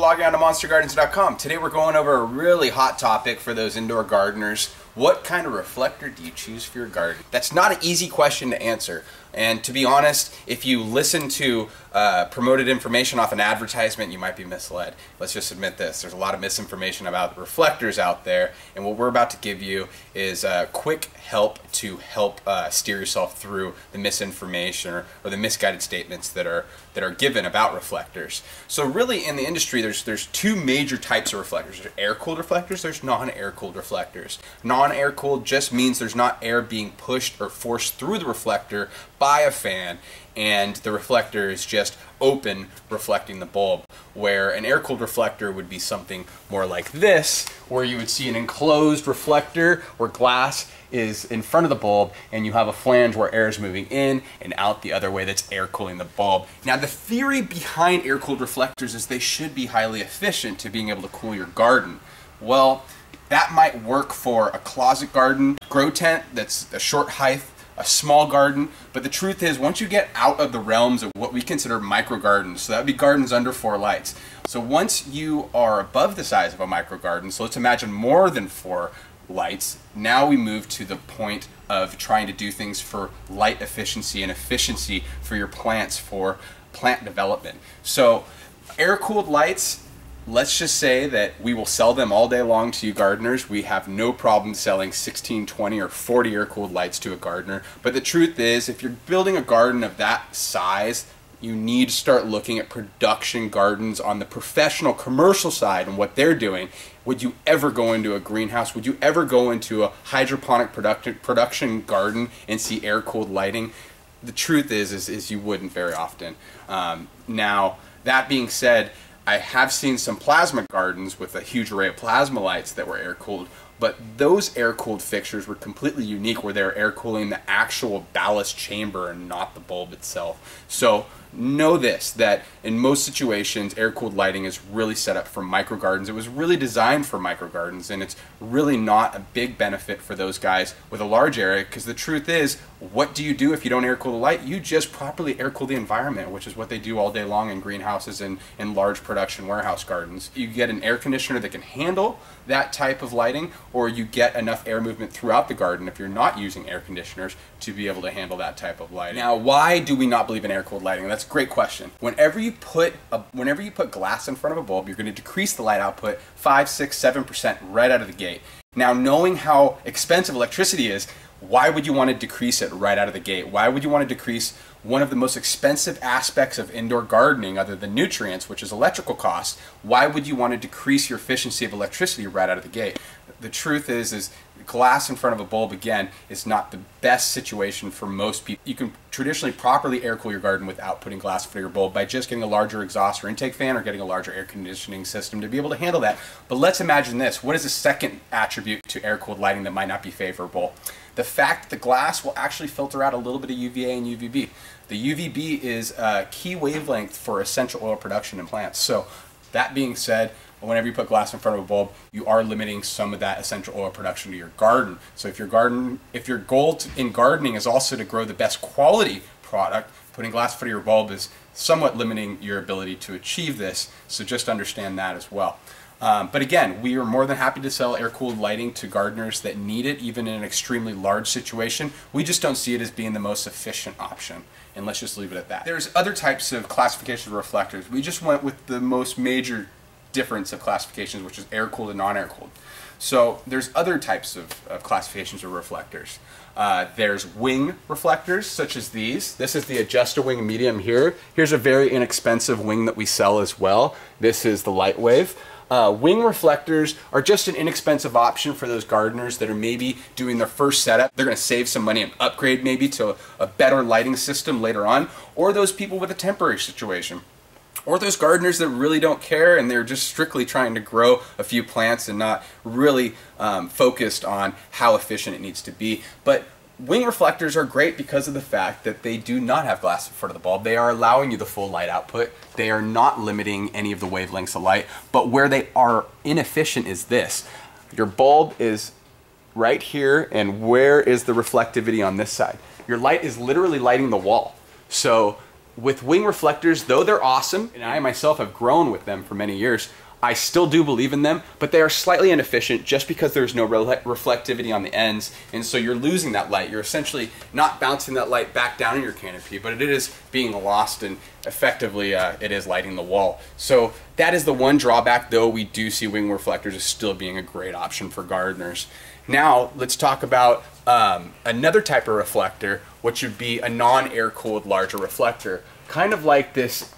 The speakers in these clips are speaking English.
logging on to monstergardens.com. Today we're going over a really hot topic for those indoor gardeners. What kind of reflector do you choose for your garden? That's not an easy question to answer. And to be honest, if you listen to promoted information off an advertisement, you might be misled. Let's just admit this. There's a lot of misinformation about reflectors out there, and what we're about to give you is a quick help to help steer yourself through the misinformation or the misguided statements that are given about reflectors. So really in the industry, there's two major types of reflectors. There's air-cooled reflectors, there's non-air-cooled reflectors. Non-air-cooled just means there's not air being pushed or forced through the reflector by a fan, and the reflector is just open reflecting the bulb, where an air-cooled reflector would be something more like this, where you would see an enclosed reflector where glass is in front of the bulb and you have a flange where air is moving in and out the other way that's air cooling the bulb. Now the theory behind air-cooled reflectors is they should be highly efficient to being able to cool your garden. Well, that might work for a closet garden, grow tent that's a short height, a small garden, but the truth is once you get out of the realms of what we consider micro gardens, so that would be gardens under 4 lights. So once you are above the size of a micro garden, so let's imagine more than 4 lights, now we move to the point of trying to do things for light efficiency and efficiency for your plants, for plant development. So air-cooled lights, let's just say that we will sell them all day long to you gardeners. We have no problem selling 16, 20, or 40 air-cooled lights to a gardener. But the truth is, if you're building a garden of that size, you need to start looking at production gardens on the professional commercial side and what they're doing. Would you ever go into a greenhouse? Would you ever go into a hydroponic production garden and see air-cooled lighting? The truth is you wouldn't very often. Now, that being said, I have seen some plasma gardens with a huge array of plasma lights that were air-cooled, but those air-cooled fixtures were completely unique, where they're air-cooling the actual ballast chamber and not the bulb itself. So know this, that in most situations, air-cooled lighting is really set up for micro gardens. It was really designed for micro gardens, and it's really not a big benefit for those guys with a large area, because the truth is, what do you do if you don't air-cool the light? You just properly air-cool the environment, which is what they do all day long in greenhouses and in large production warehouse gardens. You get an air conditioner that can handle that type of lighting, or you get enough air movement throughout the garden if you're not using air conditioners to be able to handle that type of lighting. Now, why do we not believe in air-cooled lighting? That's a great question. Whenever you put glass in front of a bulb, you're going to decrease the light output 5, 6, 7% right out of the gate. Now, knowing how expensive electricity is, why would you want to decrease it right out of the gate? Why would you want to decrease one of the most expensive aspects of indoor gardening, other than nutrients, which is electrical cost? Why would you want to decrease your efficiency of electricity right out of the gate? The truth is glass in front of a bulb, again, is not the best situation for most people. You can traditionally properly air cool your garden without putting glass in front of your bulb by just getting a larger exhaust or intake fan or getting a larger air conditioning system to be able to handle that. But let's imagine this. What is the second attribute to air-cooled lighting that might not be favorable? The fact that the glass will actually filter out a little bit of UVA and UVB. The UVB is a key wavelength for essential oil production in plants. So that being said, whenever you put glass in front of a bulb, you are limiting some of that essential oil production to your garden. So if your goal in gardening is also to grow the best quality product, putting glass in front of your bulb is somewhat limiting your ability to achieve this. So just understand that as well. But again, we are more than happy to sell air-cooled lighting to gardeners that need it, even in an extremely large situation. We just don't see it as being the most efficient option, and let's just leave it at that. There's other types of classification of reflectors. We just went with the most major difference of classifications, which is air-cooled and non-air-cooled. So there's other types of classifications of reflectors. There's wing reflectors, such as these. This is the Adjust-A-Wing medium here. Here's a very inexpensive wing that we sell as well. This is the Light Wave. Wing reflectors are just an inexpensive option for those gardeners that are maybe doing their first setup. They're going to save some money and upgrade maybe to a better lighting system later on, or those people with a temporary situation, or those gardeners that really don't care and they're just strictly trying to grow a few plants and not really focused on how efficient it needs to be. But wing reflectors are great because of the fact that they do not have glass in front of the bulb. They are allowing you the full light output. They are not limiting any of the wavelengths of light. But where they are inefficient is this. Your bulb is right here, and where is the reflectivity on this side? Your light is literally lighting the wall. So with wing reflectors, though they're awesome, and I myself have grown with them for many years, I still do believe in them, but they are slightly inefficient just because there's no reflectivity on the ends, and so you're losing that light. You're essentially not bouncing that light back down in your canopy, but it is being lost, and effectively it is lighting the wall. So that is the one drawback, though we do see wing reflectors as still being a great option for gardeners. Now let's talk about another type of reflector, which would be a non-air cooled larger reflector, kind of like this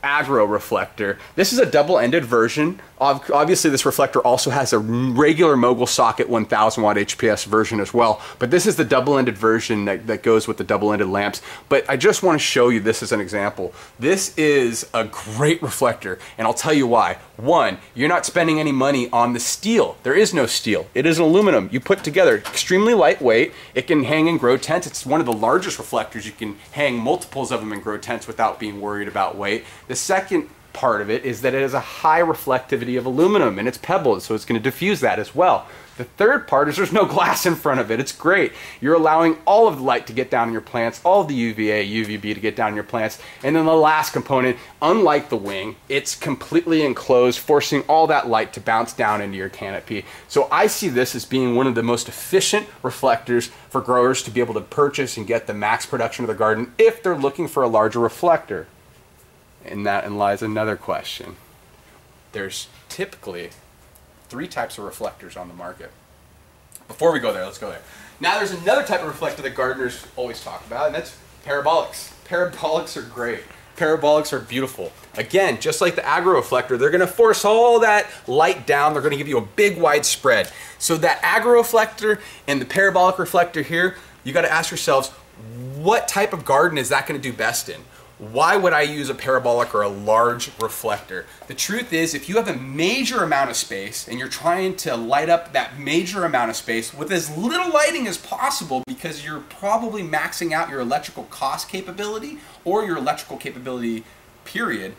agro reflector. This is a double-ended version. Obviously this reflector also has a regular mogul socket 1000 watt HPS version as well, but this is the double-ended version that goes with the double-ended lamps. But I just want to show you this as an example. This is a great reflector, and I'll tell you why. One, you're not spending any money on the steel. There is no steel. It is an aluminum you put together, extremely lightweight. It can hang and grow tents. It's one of the largest reflectors. You can hang multiples of them and grow tents without being worried about weight. The second part of it is that it has a high reflectivity of aluminum, and it's pebbled, so it's going to diffuse that as well. The third part is there's no glass in front of it. It's great. You're allowing all of the light to get down in your plants, all of the UVA, UVB to get down in your plants. And then the last component, unlike the wing, it's completely enclosed, forcing all that light to bounce down into your canopy. So I see this as being one of the most efficient reflectors for growers to be able to purchase and get the max production of the garden if they're looking for a larger reflector. And that lies another question. There's typically 3 types of reflectors on the market. Before we go there, let's go there. Now there's another type of reflector that gardeners always talk about, and that's parabolics. Parabolics are great. Parabolics are beautiful. Again, just like the agro reflector, they're going to force all that light down. They're going to give you a big wide spread. So that agro reflector and the parabolic reflector here, you got to ask yourselves, what type of garden is that going to do best in? Why would I use a parabolic or a large reflector? The truth is, if you have a major amount of space and you're trying to light up that major amount of space with as little lighting as possible, because you're probably maxing out your electrical cost capability or your electrical capability period,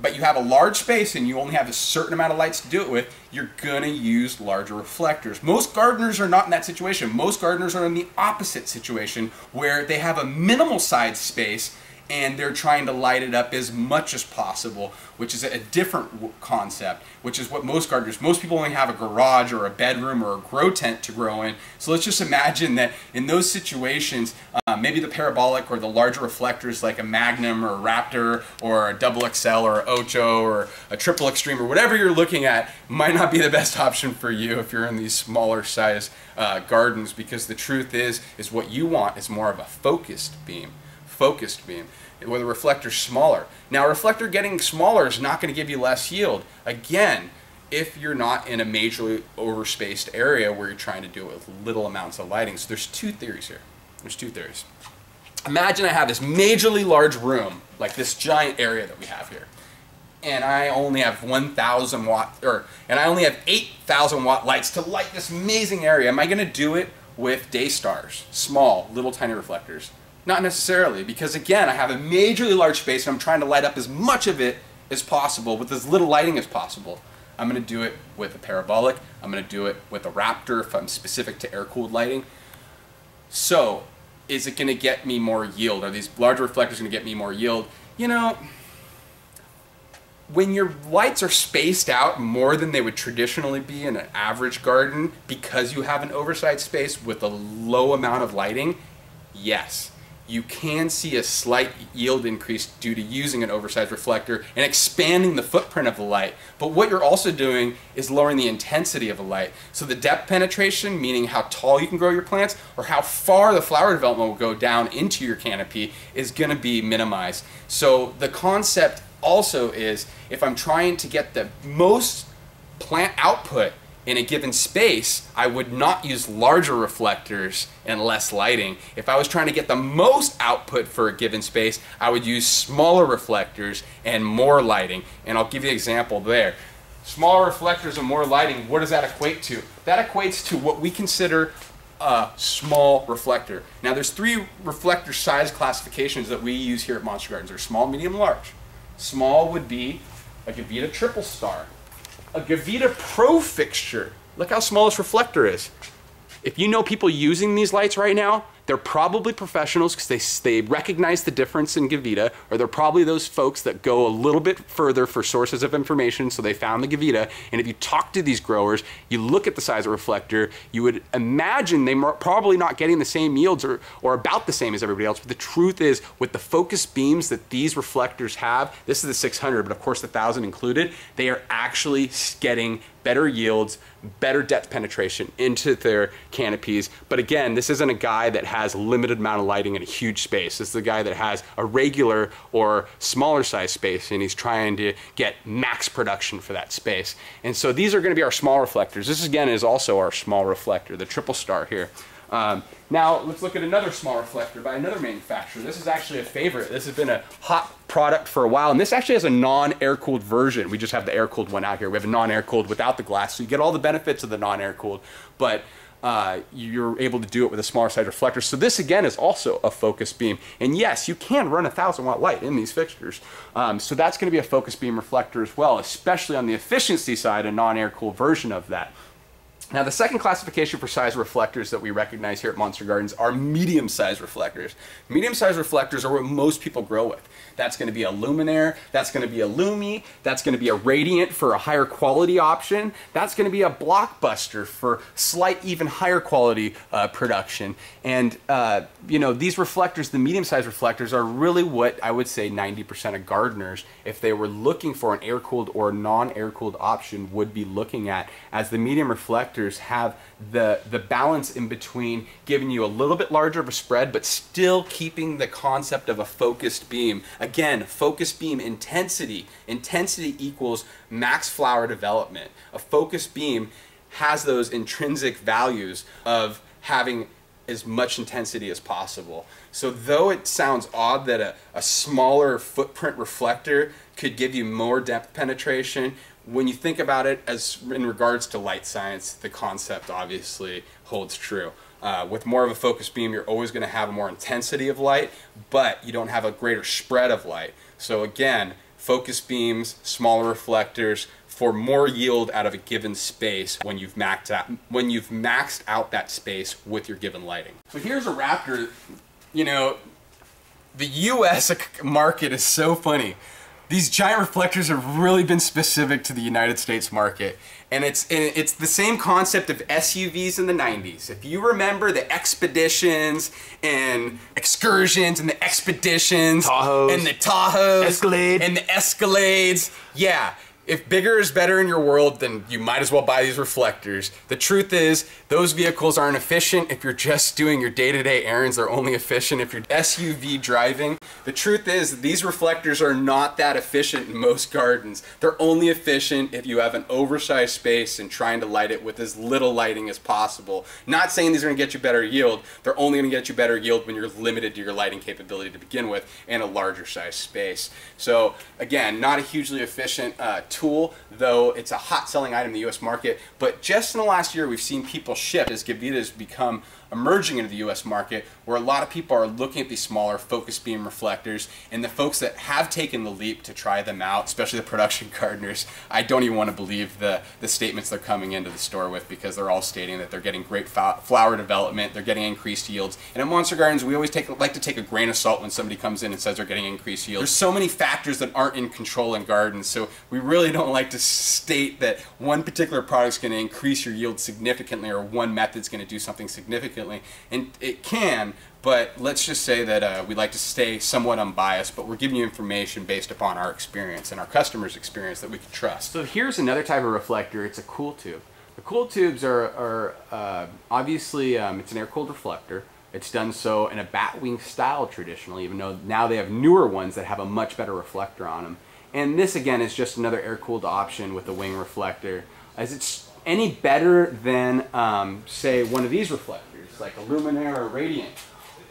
but you have a large space and you only have a certain amount of lights to do it with, you're gonna use larger reflectors. Most gardeners are not in that situation. Most gardeners are in the opposite situation, where they have a minimal size space and they're trying to light it up as much as possible, which is a different concept, which is what most gardeners, most people only have a garage or a bedroom or a grow tent to grow in. So let's just imagine that in those situations, maybe the parabolic or the larger reflectors like a Magnum or a Raptor or a Double XL or an Ocho or a Triple Extreme or whatever you're looking at might not be the best option for you if you're in these smaller size gardens, because the truth is what you want is more of a focused beam, where the reflector's smaller. Now, a reflector getting smaller is not going to give you less yield. Again, if you're not in a majorly overspaced area where you're trying to do it with little amounts of lighting. So there's 2 theories here. There's 2 theories. Imagine I have this majorly large room, like this giant area that we have here, and I only have 1,000 watt, and I only have 8,000 watt lights to light this amazing area. Am I going to do it with day stars, small, little tiny reflectors? Not necessarily, because again, I have a majorly large space and I'm trying to light up as much of it as possible with as little lighting as possible. I'm going to do it with a parabolic. I'm going to do it with a Raptor if I'm specific to air-cooled lighting. So, is it going to get me more yield? Are these larger reflectors going to get me more yield? You know, when your lights are spaced out more than they would traditionally be in an average garden because you have an oversized space with a low amount of lighting, yes, you can see a slight yield increase due to using an oversized reflector and expanding the footprint of the light. But what you're also doing is lowering the intensity of the light. So the depth penetration, meaning how tall you can grow your plants or how far the flower development will go down into your canopy, is going to be minimized. So the concept also is, if I'm trying to get the most plant output in a given space, I would not use larger reflectors and less lighting. If I was trying to get the most output for a given space, I would use smaller reflectors and more lighting. And I'll give you an example there. Smaller reflectors and more lighting, what does that equate to? That equates to what we consider a small reflector. Now there's 3 reflector size classifications that we use here at Monster Gardens. There's small, medium, large. Small would be a Gavita Triple Star. A Gavita Pro fixture. Look how small this reflector is. If you know people using these lights right now, they're probably professionals because they recognize the difference in Gavita, or they're probably those folks that go a little bit further for sources of information, so they found the Gavita. And if you talk to these growers, you look at the size of reflector, you would imagine they're probably not getting the same yields or about the same as everybody else. But the truth is, with the focus beams that these reflectors have, this is the 600, but of course the 1000 included, they are actually getting better yields, better depth penetration into their canopies. But again, this isn't a guy that has a limited amount of lighting in a huge space. This is a guy that has a regular or smaller size space, and he's trying to get max production for that space. And so these are going to be our small reflectors. This again is also our small reflector, the triple star here. Now let's look at another small reflector by another manufacturer. This is actually a favorite. This has been a hot product for a while, and this actually has a non-air-cooled version. We just have the air-cooled one out here. We have a non-air-cooled without the glass, so you get all the benefits of the non-air-cooled, but you're able to do it with a smaller size reflector. So this again is also a focus beam, and yes, you can run a 1000-watt light in these fixtures. So that's going to be a focus beam reflector as well, especially on the efficiency side, a non-air-cooled version of that. Now, the second classification for size reflectors that we recognize here at Monster Gardens are medium-sized reflectors. Medium-sized reflectors are what most people grow with. That's going to be a luminaire, that's going to be a lumi, that's going to be a radiant for a higher quality option, that's going to be a blockbuster for slight, even higher quality production. And you know, these reflectors, the medium-sized reflectors, are really what I would say 90% of gardeners, if they were looking for an air-cooled or non-air-cooled option, would be looking at, as the medium reflectors have the balance in between giving you a little bit larger of a spread, but still keeping the concept of a focused beam. Again, focused beam intensity. Intensity equals max flower development. A focused beam has those intrinsic values of having as much intensity as possible. So though it sounds odd that a smaller footprint reflector could give you more depth penetration, when you think about it as in regards to light science, the concept obviously holds true. With more of a focus beam, you're always going to have a more intensity of light, but you don't have a greater spread of light. So again, focus beams, smaller reflectors for more yield out of a given space when you've maxed out that space with your given lighting. So here's a Raptor. You know, the US market is so funny. These giant reflectors have really been specific to the United States market. And it's the same concept of SUVs in the 90s. If you remember the Expeditions and Excursions and the Expeditions Tahoes, and the Tahoes Escalade, and the Escalades, yeah. If bigger is better in your world, then you might as well buy these reflectors. The truth is, those vehicles aren't efficient if you're just doing your day-to-day errands. They're only efficient if you're SUV driving. The truth is, these reflectors are not that efficient in most gardens. They're only efficient if you have an oversized space and trying to light it with as little lighting as possible. Not saying these are going to get you better yield. They're only going to get you better yield when you're limited to your lighting capability to begin with and a larger size space. So again, not a hugely efficient tool, though it's a hot selling item in the US market. But just in the last year, we've seen people shift as Gavitas become emerging into the US market, where a lot of people are looking at these smaller focus beam reflectors, and the folks that have taken the leap to try them out, especially the production gardeners, I don't even want to believe the statements they're coming into the store with, because they're all stating that they're getting great flower development, they're getting increased yields. And at Monster Gardens, we always like to take a grain of salt when somebody comes in and says they're getting increased yields. There's so many factors that aren't in control in gardens, so we really don't like to state that one particular product is going to increase your yield significantly or one method's going to do something significantly. And it can, but let's just say that we like to stay somewhat unbiased, but we're giving you information based upon our experience and our customers' experience that we can trust. So here's another type of reflector. It's a cool tube. The cool tubes are obviously, it's an air-cooled reflector. It's done so in a batwing style traditionally, even though now they have newer ones that have a much better reflector on them. And this again is just another air-cooled option with a wing reflector. As it's any better than, say, one of these reflectors, like a luminaire or a radiant.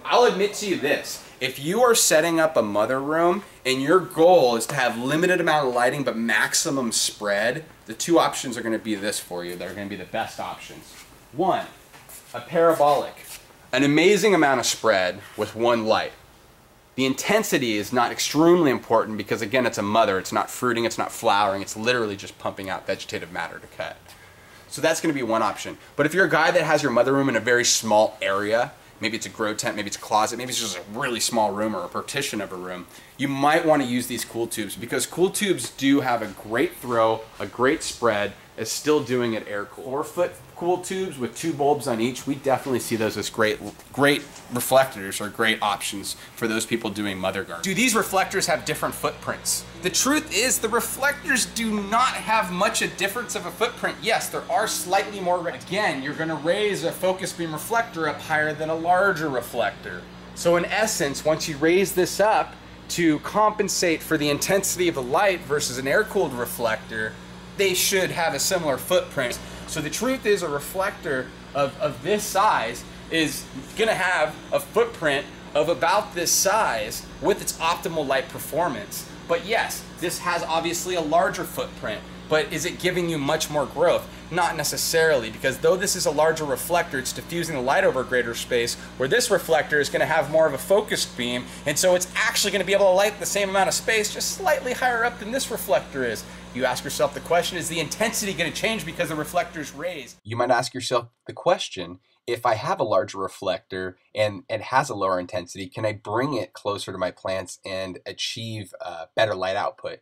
I'll admit to you this, if you are setting up a mother room and your goal is to have limited amount of lighting but maximum spread, the two options are going to be this for you. They're going to be the best options. One, a parabolic. An amazing amount of spread with one light. The intensity is not extremely important because, again, it's a mother. It's not fruiting, it's not flowering, it's literally just pumping out vegetative matter to cut. So that's going to be one option. But if you're a guy that has your mother room in a very small area, maybe it's a grow tent, maybe it's a closet, maybe it's just a really small room or a partition of a room, you might want to use these cool tubes, because cool tubes do have a great throw, a great spread, is still doing it air cool. 4-foot cool tubes with 2 bulbs on each, we definitely see those as great reflectors, or great options for those people doing mother garden. Do these reflectors have different footprints? The truth is, the reflectors do not have much a difference of a footprint. Yes, there are slightly more. Again, you're gonna raise a focus beam reflector up higher than a larger reflector. So in essence, once you raise this up to compensate for the intensity of the light versus an air-cooled reflector, they should have a similar footprint. So the truth is, a reflector of this size is gonna have a footprint of about this size with its optimal light performance. But yes, this has obviously a larger footprint, but is it giving you much more growth? Not necessarily, because though this is a larger reflector, it's diffusing the light over a greater space, where this reflector is going to have more of a focused beam, and so it's actually going to be able to light the same amount of space just slightly higher up than this reflector is. You ask yourself the question, is the intensity going to change because the reflector's raised? You might ask yourself the question, if I have a larger reflector and it has a lower intensity, can I bring it closer to my plants and achieve better light output?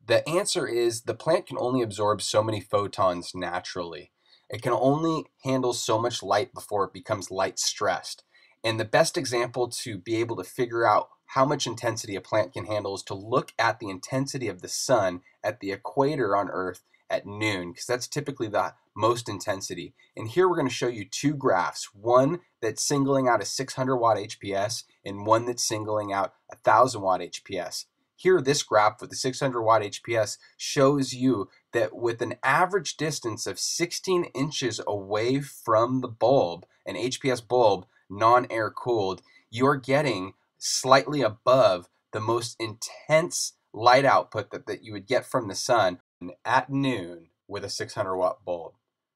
The answer is, the plant can only absorb so many photons naturally. It can only handle so much light before it becomes light stressed. And the best example to be able to figure out how much intensity a plant can handle is to look at the intensity of the sun at the equator on Earth at noon, because that's typically the most intensity. And here we're going to show you 2 graphs, one that's singling out a 600 watt HPS and one that's singling out a 1000 watt HPS. Here, this graph with the 600 watt HPS shows you that with an average distance of 16 inches away from the bulb, an HPS bulb, non-air cooled, you're getting slightly above the most intense light output that you would get from the sun at noon with a 600 watt bulb.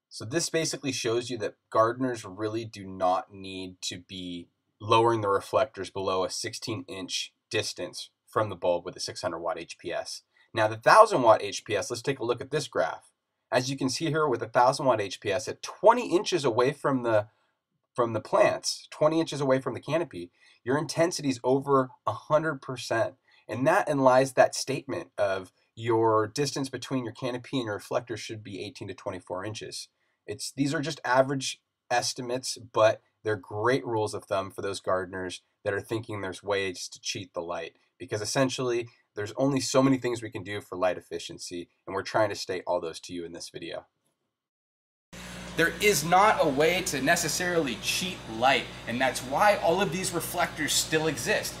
So this basically shows you that gardeners really do not need to be lowering the reflectors below a 16-inch distance from the bulb with a 600 watt HPS. Now the 1000 watt HPS, let's take a look at this graph. As you can see here, with a 1000 watt HPS at 20 inches away from the plants, 20 inches away from the canopy, your intensity is over 100%. And that lies that statement of your distance between your canopy and your reflector should be 18 to 24 inches. These are just average estimates, but they're great rules of thumb for those gardeners that are thinking there's ways to cheat the light, because essentially there's only so many things we can do for light efficiency, and we're trying to state all those to you in this video. There is not a way to necessarily cheat light, and that's why all of these reflectors still exist.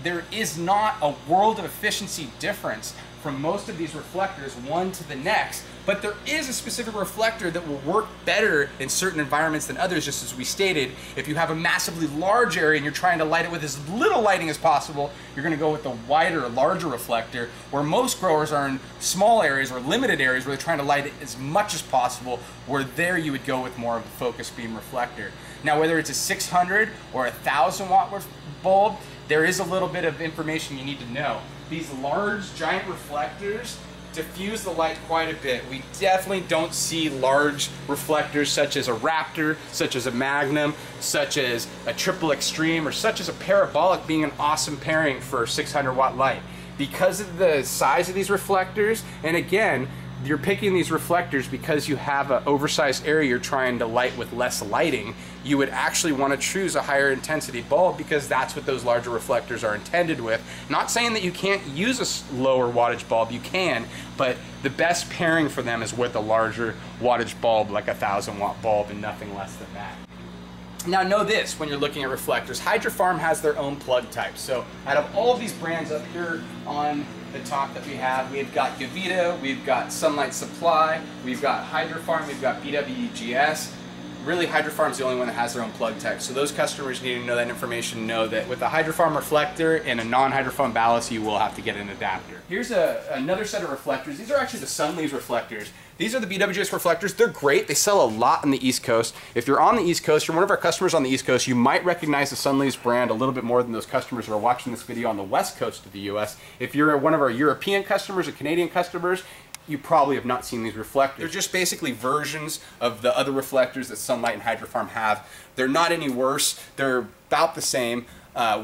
There is not a world of efficiency difference from most of these reflectors one to the next, but there is a specific reflector that will work better in certain environments than others, just as we stated. If you have a massively large area and you're trying to light it with as little lighting as possible, you're going to go with the wider, larger reflector, where most growers are in small areas or limited areas where they're trying to light it as much as possible, where there you would go with more of a focus beam reflector. Now, whether it's a 600 or a 1000 watt bulb, there is a little bit of information you need to know. These large, giant reflectors diffuse the light quite a bit. We definitely don't see large reflectors such as a Raptor, such as a Magnum, such as a Triple Extreme, or such as a Parabolic being an awesome pairing for 600 watt light. Because of the size of these reflectors, and again, you're picking these reflectors because you have an oversized area you're trying to light with less lighting, you would actually want to choose a higher intensity bulb, because that's what those larger reflectors are intended with. Not saying that you can't use a lower wattage bulb, you can, but the best pairing for them is with a larger wattage bulb like a 1000 watt bulb and nothing less than that. Now know this, when you're looking at reflectors, Hydrofarm has their own plug type. So out of all of these brands up here on the top that we've got Gavita, we've got Sunlight Supply, we've got Hydrofarm, we've got BWGS. Really, Hydrofarm is the only one that has their own plug type. So those customers needing to know that information know that with a Hydrofarm reflector and a non-Hydrofarm ballast, you will have to get an adapter. Here's another set of reflectors. These are actually the Sunleaves reflectors. These are the BWGS reflectors. They're great. They sell a lot on the East Coast. If you're on the East Coast, you're one of our customers on the East Coast, you might recognize the Sunleaves brand a little bit more than those customers who are watching this video on the West Coast of the US. If you're one of our European customers or Canadian customers, you probably have not seen these reflectors. They're just basically versions of the other reflectors that Sunlight and Hydrofarm have. They're not any worse. They're about the same.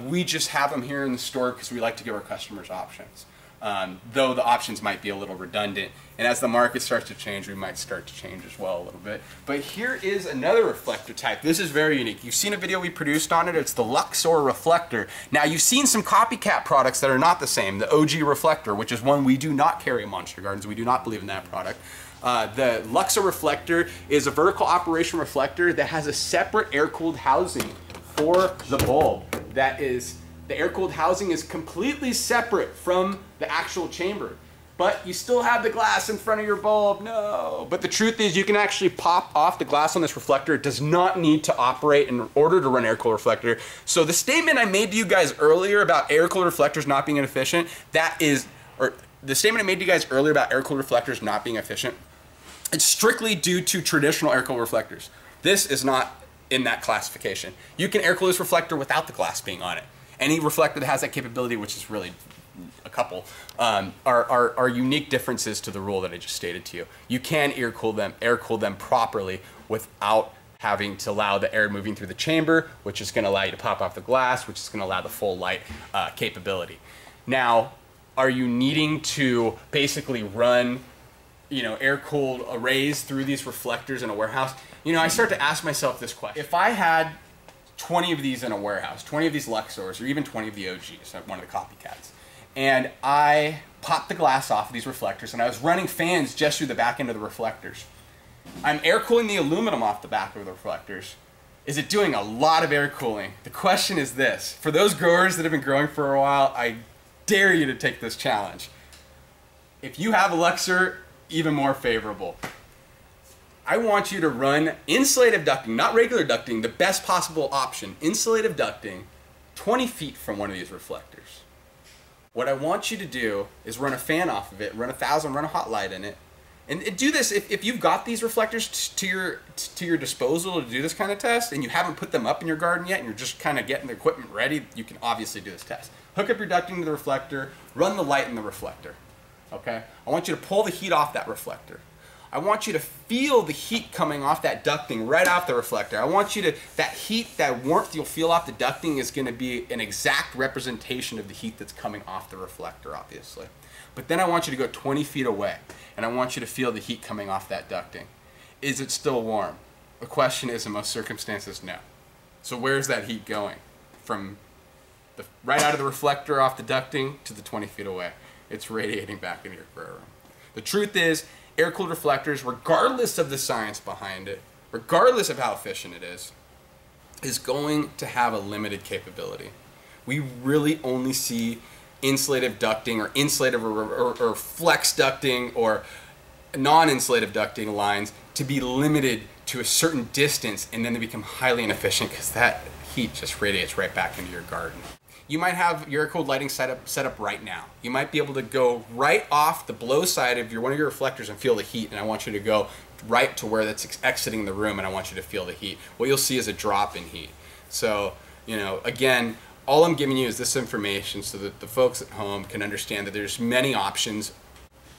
We just have them here in the store because we like to give our customers options. Though the options might be a little redundant, and as the market starts to change, we might start to change as well a little bit. But here is another reflector type. This is very unique. You've seen a video we produced on it. It's the Luxor reflector. Now, you've seen some copycat products that are not the same. The OG reflector, which is one we do not carry at Monster Gardens. We do not believe in that product. The Luxor reflector is a vertical operation reflector that has a separate air-cooled housing for the bulb. That is, the air-cooled housing is completely separate from the actual chamber. But you still have the glass in front of your bulb. No. But the truth is, you can actually pop off the glass on this reflector. It does not need to operate in order to run air-cooled reflector. So the statement I made to you guys earlier about air-cooled reflectors not being efficient, the statement I made to you guys earlier about air-cooled reflectors not being efficient, it's strictly due to traditional air-cooled reflectors. This is not in that classification. You can air-cool this reflector without the glass being on it. Any reflector that has that capability, which is really a couple, are unique differences to the rule that I just stated to you. You can air cool them properly without having to allow the air moving through the chamber, which is going to allow you to pop off the glass, which is going to allow the full light capability. Now, are you needing to basically run, air-cooled arrays through these reflectors in a warehouse? I start to ask myself this question. If I had 20 of these in a warehouse, 20 of these Luxors, or even 20 of the OGs, like one of the copycats, and I popped the glass off of these reflectors, and I was running fans just through the back end of the reflectors. I'm air cooling the aluminum off the back of the reflectors. Is it doing a lot of air cooling? The question is this. For those growers that have been growing for a while, I dare you to take this challenge. If you have a Luxor, even more favorable. I want you to run insulative ducting, not regular ducting, the best possible option, insulative ducting, 20 feet from one of these reflectors. What I want you to do is run a fan off of it, run 1,000, run a hot light in it, and do this if you've got these reflectors to your disposal to do this kind of test, and you haven't put them up in your garden yet, and you're just kind of getting the equipment ready, you can obviously do this test. Hook up your ducting to the reflector, run the light in the reflector, okay? I want you to pull the heat off that reflector. I want you to feel the heat coming off that ducting right off the reflector. I want you to, that heat, that warmth you'll feel off the ducting is going to be an exact representation of the heat that's coming off the reflector, obviously. But then I want you to go 20 feet away, and I want you to feel the heat coming off that ducting. Is it still warm? The question is, in most circumstances, no. So where's that heat going? From the, right out of the reflector off the ducting to the 20 feet away. It's radiating back into your grow room. The truth is, air-cooled reflectors, regardless of the science behind it, regardless of how efficient it is going to have a limited capability. We really only see insulative ducting or insulative or flex ducting or non-insulative ducting lines to be limited to a certain distance, and then they become highly inefficient because that heat just radiates right back into your garden. You might have your air-cooled lighting set up right now. You might be able to go right off the blow side of one of your reflectors and feel the heat, and I want you to go right to where that's exiting the room, and I want you to feel the heat. What you'll see is a drop in heat. So, again, all I'm giving you is this information so that the folks at home can understand that there's many options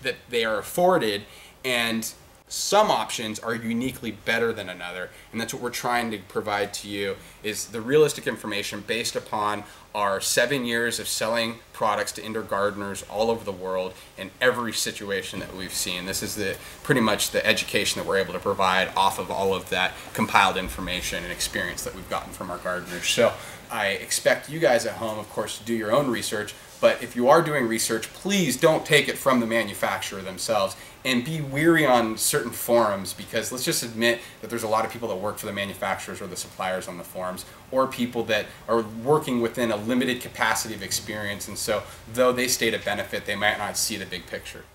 that they are afforded, and some options are uniquely better than another, and that's what we're trying to provide to you, is the realistic information based upon our 7 years of selling products to indoor gardeners all over the world in every situation that we've seen. This is pretty much the education that we're able to provide off of all of that compiled information and experience that we've gotten from our gardeners. So I expect you guys at home, of course, to do your own research, but if you are doing research, please don't take it from the manufacturer themselves, and be wary on certain forums, because let's just admit that there's a lot of people that work for the manufacturers or the suppliers on the forums, or people that are working within a limited capacity of experience, and so though they state a benefit, they might not see the big picture.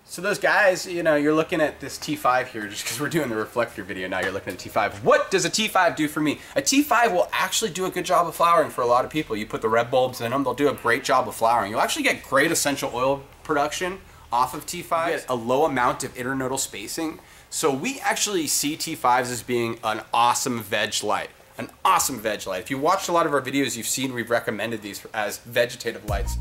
So those guys, you're looking at this T5 here, just because we're doing the reflector video now, you're looking at T5. What does a T5 do for me? A T5 will actually do a good job of flowering for a lot of people. You put the red bulbs in them, they'll do a great job of flowering. You'll actually get great essential oil production off of T5s. You get a low amount of internodal spacing. So we actually see T5s as being an awesome veg light. An awesome veg light. If you watched a lot of our videos, you've seen we've recommended these as vegetative lights.